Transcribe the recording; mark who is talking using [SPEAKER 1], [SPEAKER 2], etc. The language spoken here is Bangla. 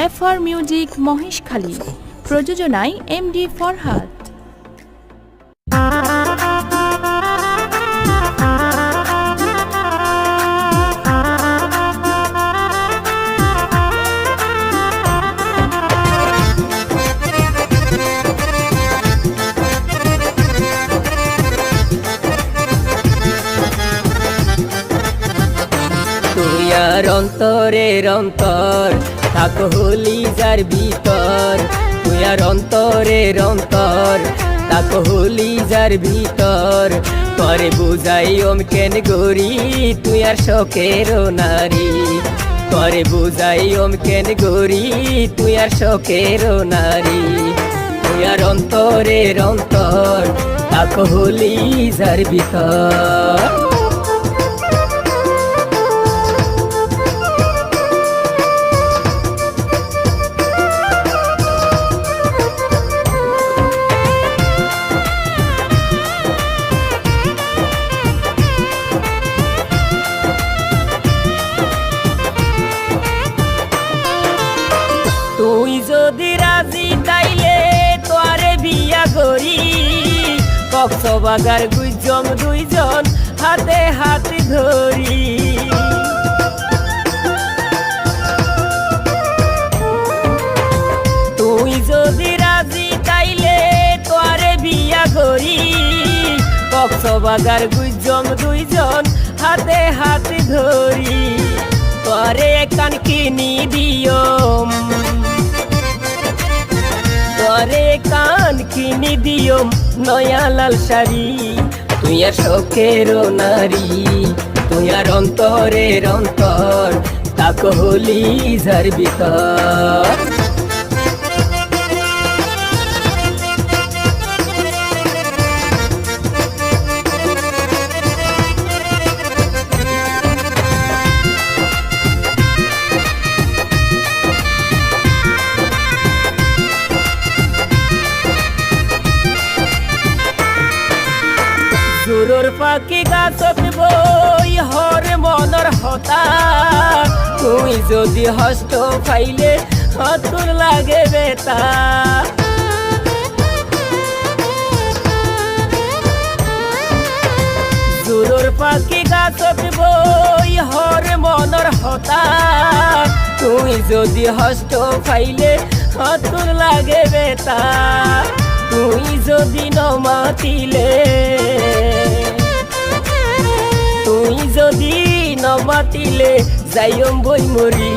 [SPEAKER 1] এফআর মিউজিক মহেশখালী, প্রযোজনায় এমডি ফরহাদ।
[SPEAKER 2] তুই আর অন্তরের অন্তর থাক হলি যার ভিতর, তুই আর অন্তরের অন্তর থাক হলি যার ভিতর। তরে বুঝাই ওম কেন গরি তুই আর শখের নারী, তরে বুঝাই ওম কেন গরি তুই আর শখের নারী। তুই আর অন্তরের অন্তর থাক হলি যার ভিতর। তুই যদি রাজি তাইলে তোরে বিয়া করি, কক্সবাজার গুইজম দুইজন হাতে হাত ধরি। তুই যদি রাজি তাইলে তোরে বিয়া করি, কক্সবাজার গুইজম দুইজন হাতে হাত ধরি। তোরে কান কিনি দিও, তোরে কান কিনি দিও নয়া লাল শাড়ি। তুই আর শখের নারী, তুই আর অন্তরের অন্তর তাক হলি যার ভিতর। সুরর পাখি গাছত বই হর মনর হতা, তুই যদি হস্ত পাইলে হতুর লাগে বেতা। সুরর পাখি গাছত বই হর মনর হতা, তুই যদি হস্ত পাইলে হতুর লাগে বেতা। তুই যদি নমাতিলে, তুই যদি নমাতিলে যাইম বই মরি।